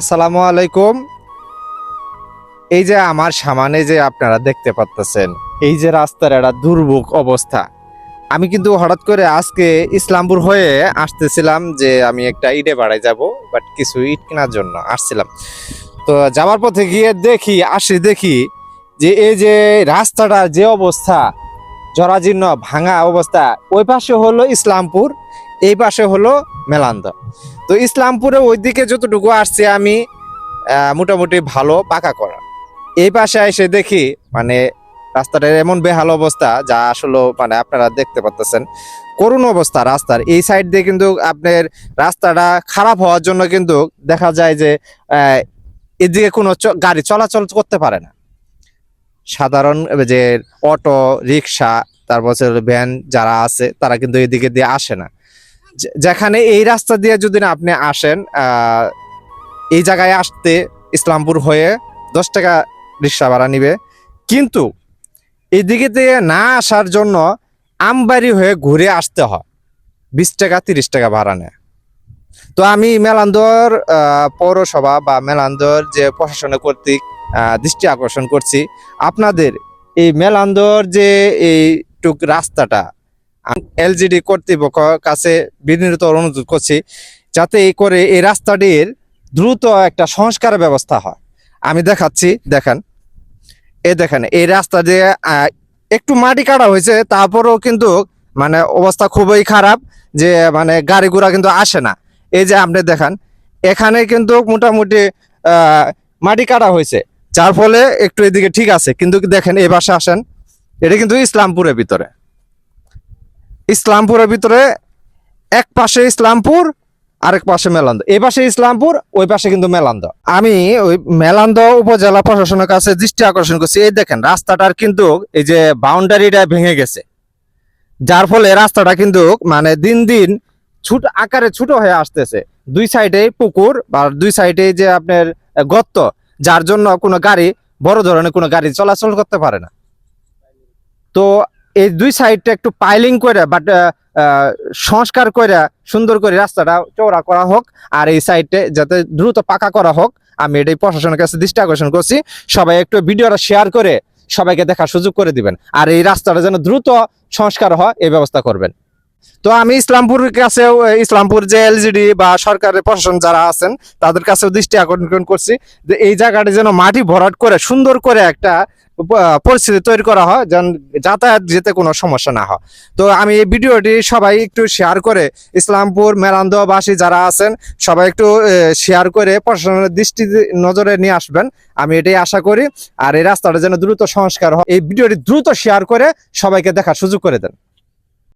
আসসালামু আলাইকুম। এই যে আমার সামনে যে আপনারা দেখতে পাচ্ছেন, এই যে রাস্তার একটা দুর্ভোগ অবস্থা। আমি কিন্তু হঠাৎ করে আজকে ইসলামপুর হয়ে আসতেছিলাম যে আমি একটা ইটে বাড়ায় যাব, বাট কিছু ইট কেনার জন্য আসছিলাম। তো যাওয়ার পথে গিয়ে দেখি যে এই যে রাস্তাটার যে অবস্থা, জরাজীর্ণ ভাঙা অবস্থা। ওই পাশে হলো ইসলামপুর, এই পাশে হলো মেলান্দ। তো ইসলামপুরে ওইদিকে যতটুকু আসছি আমি মোটামুটি ভালো পাকা করা। এই পাশে এসে দেখি মানে রাস্তাটার এমন বেহাল অবস্থা, যা আসলে মানে আপনারা দেখতে পাচ্ছেন, করুণ অবস্থা রাস্তার। এই সাইড দিয়ে কিন্তু আপনার রাস্তাটা খারাপ হওয়ার জন্য কিন্তু দেখা যায় যে এদিকে কোনো গাড়ি চলাচল করতে পারে না। সাধারণ যে অটো রিক্সা, তারপর ভ্যান যারা আছে তারা কিন্তু এদিকে দিয়ে আসে না। যেখানে এই রাস্তা দিয়ে যদি না আপনি আসেন, এই জায়গায় আসতে ইসলামপুর হয়ে 10 টাকা রিক্সা ভাড়া নিবে, কিন্তু এদিকে দিয়ে না আসার জন্য আমবাড়ি হয়ে ঘুরে আসতে হয়, 20 টাকা 30 টাকা ভাড়া নেয়। তো আমি মেলান্দর পৌরসভা বা মেলান্দর যে প্রশাসনের কর্তৃক দৃষ্টি আকর্ষণ করছি, আপনাদের এই মেলান্দর যে এইটুক রাস্তাটা এলজিডি কর্তৃপক্ষের কাছে বিনীত অনুরোধ করছি, যাতে এই রাস্তাটির দ্রুত একটা সংস্কারের ব্যবস্থা হয়। আমি দেখাচ্ছি, দেখেন এই রাস্তা দিয়ে একটু মাটি কাটা হয়েছে, তারপরেও কিন্তু মানে অবস্থা খুবই খারাপ, যে মানে গাড়ি ঘোড়া কিন্তু আসে না। এই যে আপনি দেখেন, এখানে কিন্তু মোটামুটি মাটি কাটা হয়েছে, যার ফলে একটু এদিকে ঠিক আছে, কিন্তু দেখেন এই পাশে আসেন, এটা কিন্তু ইসলামপুরের ভিতরে এক পাশে ইসলামপুর, আরেক পাশে মেলান্দ। এই পাশে ইসলামপুর, ওই পাশে কিন্তু মেলান্দ। আমি ওই মেলান্দ উপজেলা প্রশাসনের কাছে দৃষ্টি আকর্ষণ করছি। এই দেখেন রাস্তাটার কিন্তু এই যে বাউন্ডারিটা ভেঙে গেছে, যার ফলে রাস্তাটা কিন্তু মানে দিন দিন আকারে ছোট হয়ে আসতেছে। দুই সাইডে পুকুর বা দুই সাইডে যে আপনার গর্ত, যার জন্য কোনো গাড়ি, বড় ধরনের কোনো গাড়ি চলাচল করতে পারে না। তো এই দুই সাইডটা একটু পাইলিং করে বাট সংস্কার করে সুন্দর করে রাস্তাটা চওড়া করা হোক, আর এই সাইডে যাতে দ্রুত পাকা করা হোক। আমি এটাই প্রশাসনের কাছে দৃষ্টি আকর্ষণ করছি। সবাই একটু ভিডিওটা শেয়ার করে সবাইকে দেখার সুযোগ করে দিবেন, আর এই রাস্তাটা যেন দ্রুত সংস্কার হয় এই ব্যবস্থা করবেন। তো আমি ইসলামপুরের কাছেও, ইসলামপুর যে এলজিডি বা সরকারের প্রশাসন যারা আছেন তাদের কাছেও দৃষ্টি আকর্ষণ করছি যে এই জায়গাটা যেন মাটি ভরাট করে সুন্দর করে একটা পরিস্থিতি তৈরি করা হয়, যেন যাতায়াত যেতে কোনো সমস্যা না হয়। তো আমি এই ভিডিওটি সবাই একটু শেয়ার করে, ইসলামপুর মেলান্দবাসী যারা আছেন সবাই একটু শেয়ার করে প্রশাসনের দৃষ্টি নজরে নিয়ে আসবেন, আমি এটাই আশা করি। আর এই রাস্তাটা যেন দ্রুত সংস্কার হয়, এই ভিডিওটি দ্রুত শেয়ার করে সবাইকে দেখার সুযোগ করে দেন।